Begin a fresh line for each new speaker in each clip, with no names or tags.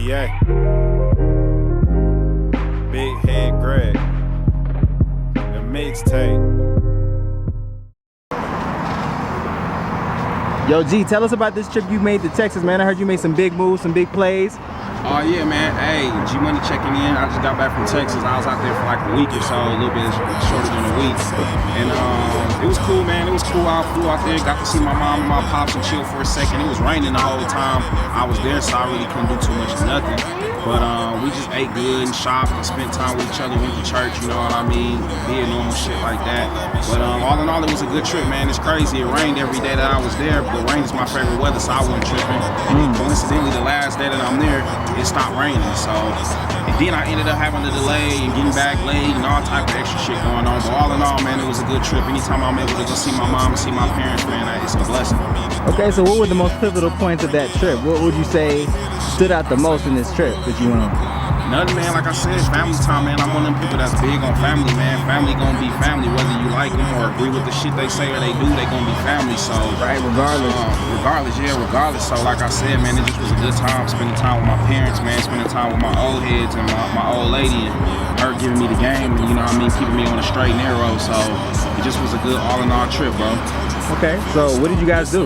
PA. Big Head Greg. The mixtape.
Yo, G, tell us about this trip you made to Texas, man. I heard you made some big moves, some big plays.
Oh yeah, man. Hey, G Money checking in. I just got back from Texas. I was out there for like a week or so, a little bit shorter than a week. And it was cool, man. It was cool. I flew out there, got to see my mom and my pops and chill for a second. It was raining the whole time I was there, so I really couldn't do too much of nothing. But we just ate good and shopped and spent time with each other, went to church, you know what I mean? Did normal shit like that. But all in all, it was a good trip, man. It's crazy. It rained every day that I was there, but rain is my favorite weather, so I wasn't tripping. Coincidentally, the last day that I'm there, it stopped raining. So, and then I ended up having to delay and getting back late and all type of extra shit going on. But all in all, man, it was a good trip. Anytime I'm able to go see my mom and see my parents, man, it's a blessing.
Okay, so what were the most pivotal points of that trip? What would you say stood out the most in this trip that you went on?
Nothing, man. Like I said, it's family time, man. I'm one of them people that's big on family, man. Family gonna be family, whether you like them or agree with the shit they say or they do, they gonna be family. So,
right, regardless.
Regardless. So, like I said, man, it just was a good time spending time with my parents, man. Spending time with my old heads and my old lady and her giving me the game and, you know what I mean, keeping me on the straight and narrow. So, it just was a good all-in-all trip, bro.
Okay, so what did you guys do?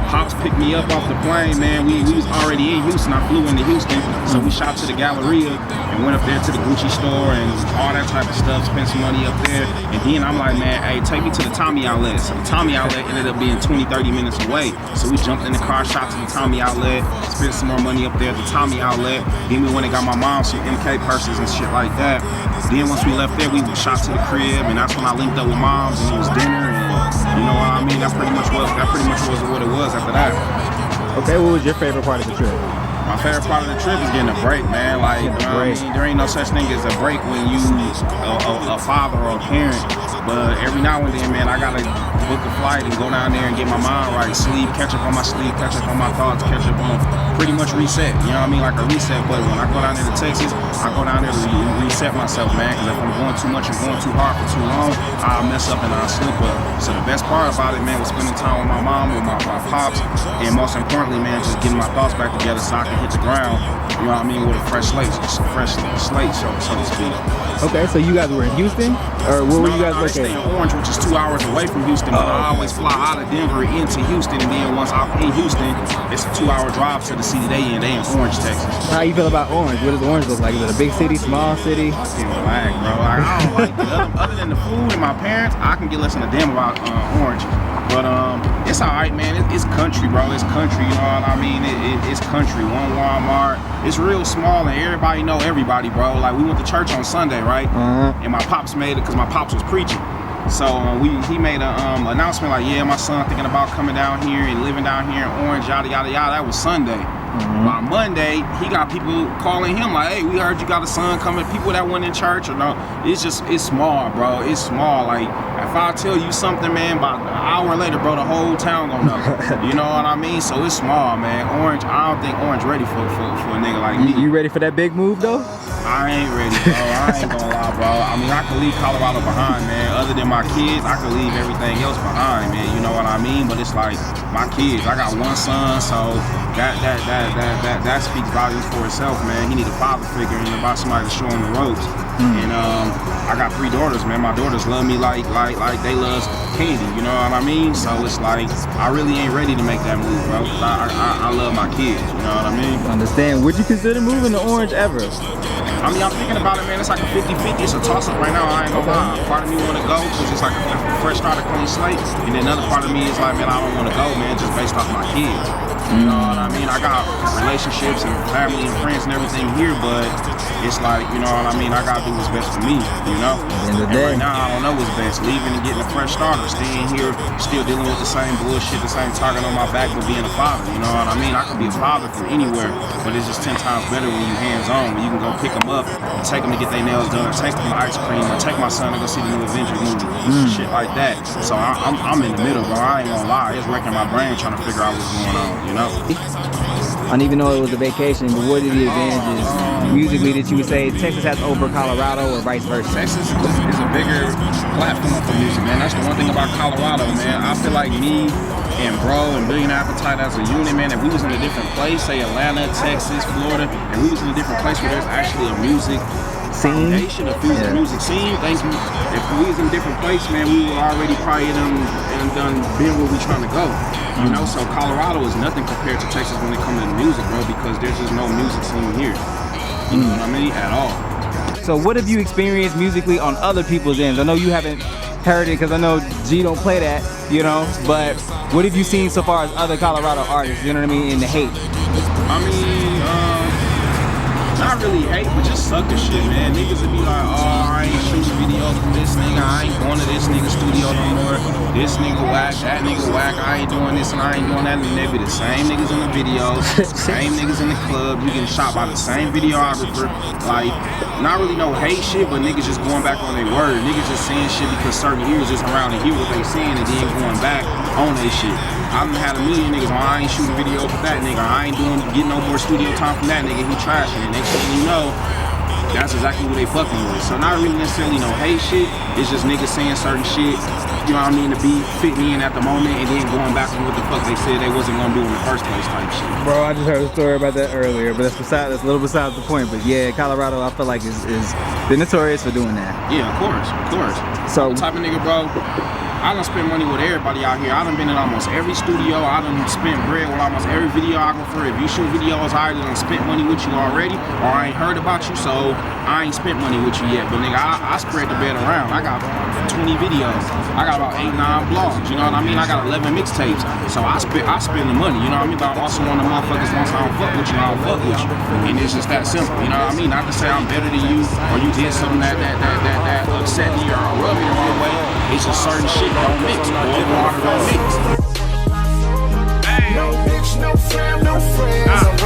Pops picked me up off the plane, man. We was already in Houston. I flew into Houston, so we shot to the Galleria and went up there to the Gucci store and all that type of stuff, spent some money up there. And then I'm like, man, hey, take me to the Tommy outlet. So the Tommy outlet ended up being 20, 30 minutes away. So we jumped in the car, shot to the Tommy outlet, spent some more money up there at the Tommy outlet. Then we went and got my mom some MK purses and shit like that. Then once we left there, we shot to the crib, and that's when I linked up with moms and it was dinner. And you know what I mean? That pretty much was what it was after that.
Okay, what was your favorite part of the trip?
My favorite part of the trip is getting a break, man. Like, you know what I mean? There ain't no such thing as a break when you a father or a parent. But every now and then, man, I gotta book a flight and go down there and get my mind right, sleep, catch up on my sleep, catch up on my thoughts, catch up on pretty much reset. You know what I mean? Like a reset button. When I go down there to Texas, I go down there to reset myself, man. Because if I'm going too much and going too hard for too long, I'll mess up and I'll slip up. So the best part about it, man, was spending time with my mom, with my pops, and most importantly, man, just getting my thoughts back together so I can hit the ground, you know what I mean, with a fresh slate, so to speak.
Okay, so you guys were in Houston? Or where were you guys located?
I stay in Orange, which is 2 hours away from Houston, but I always fly out of Denver into Houston, and then once I'm in Houston, it's a 2-hour drive to the city they in Orange, Texas.
How you feel about Orange? What does Orange look like? Is it a big city, small city?
I can't relax, bro. I don't like it. Other than the food and my parents, I can get less than a damn about Orange. But it's all right, man. It's country, bro. It's country, you know what I mean? It's country. One Walmart. It's real small, and everybody know everybody, bro. Like, we went to church on Sunday, right? And my pops made it because my pops was preaching. So he made an announcement like, yeah, my son thinking about coming down here and living down here in Orange, yada, yada, yada. That was Sunday. By Monday, he got people calling him like, hey, we heard you got a son coming, people that went in church or no. It's small, bro. It's small. Like, if I tell you something, man, about an hour later, bro, the whole town gonna know. You know what I mean? So it's small, man. Orange, I don't think Orange ready for a nigga like me.
You ready for that big move, though?
I ain't ready, bro. I ain't gonna lie, bro. I mean, I can leave Colorado behind, man. Other than my kids, I can leave everything else behind, man. You know what I mean? But it's like, my kids, I got one son, so that speaks volumes for itself, man. He need a father figure and about somebody to show him the ropes. And I got 3 daughters, man. My daughters love me like they love candy, you know what I mean? So it's like, I really ain't ready to make that move, bro. I love my kids, you know what I mean?
Understand. Would you consider moving to Orange ever?
I mean, I'm thinking about it, man. It's like a 50-50. It's a toss-up right now. I ain't gonna lie. Part of me want to go because it's like a fresh start, a clean slate. And then another part of me is like, man, I don't want to go, man, just based off my kids. You know what I mean? I got relationships and family and friends and everything here, but it's like, you know what I mean? I gotta do what's best for me, you know? And right now, I don't know what's best. Leaving and getting a fresh start, or staying here, still dealing with the same bullshit, the same target on my back, but being a father, you know what I mean? I could be a father from anywhere, but it's just 10 times better when you hands-on, when you can go pick them up and take them to get their nails done, or take them to ice cream, or take my son to go see the new Avengers movie, shit like that. So I'm in the middle, bro. I ain't gonna lie. It's wrecking my brain trying to figure out what's going on, you know?
I don't even know it was a vacation, but what are the advantages musically that you would say Texas has over Colorado or vice versa?
Texas is a bigger platform for music, man. That's the one thing about Colorado, man. I feel like me and Bro and Billion Appetite as a unit, man, if we was in a different place, say Atlanta, Texas, Florida, and we was in a different place where there's actually a music foundation, a music scene, thank you. If we was in a different place, man, we were already probably done been where we trying to go. You know, so Colorado is nothing compared to Texas when it comes to music, bro, because there's just no music scene here. You know what I mean? At all.
So what have you experienced musically on other people's ends? I know you haven't heard it because I know G don't play that, you know, but what have you seen so far as other Colorado artists, you know what I mean, in the hate?
I mean, not really hate, but just sucker shit, man. Niggas would be like, oh, I ain't shooting videos from this nigga, I ain't going to this nigga studio no more, this nigga whack, that nigga whack, I ain't doing this and I ain't doing that, and they be the same niggas in the videos, same niggas in the club, you getting shot by the same videographer, like, not really no hate shit, but niggas just going back on their word. Niggas just saying shit because certain ears just around to hear what they saying and then going back on their shit. I done had a million niggas on, I ain't shooting videos with that nigga, I ain't getting no more studio time from that nigga, he trashing it. Next thing you know, that's exactly what they fucking with. So not really necessarily no hate shit, it's just niggas saying certain shit, you know what I mean, to be fit me in at the moment and then going back on what the fuck they said they wasn't gonna do in the first place type shit.
Bro, I just heard a story about that earlier, but that's a little besides the point. But yeah, Colorado, I feel like is they're notorious for doing that.
Yeah, of course.
So
I'm the type of nigga, bro, I done spent money with everybody out here. I done been in almost every studio. I done spent bread with almost every videographer. If you shoot videos, I done spent money with you already, or I ain't heard about you, so I ain't spent money with you yet. But nigga, I spread the bed around. I got 20 videos. I got about 8, 9 blogs. You know what I mean? I got 11 mixtapes. So I spend the money. You know what I mean? But I'm also one of the motherfuckers once I don't fuck with you, I don't fuck with you. And it's just that simple. You know what I mean? Not to say I'm better than you, or you did something that upset me or rubbed me the wrong way. It's just certain shit don't mix. Boil water don't mix.
No bitch, no fam, no friends.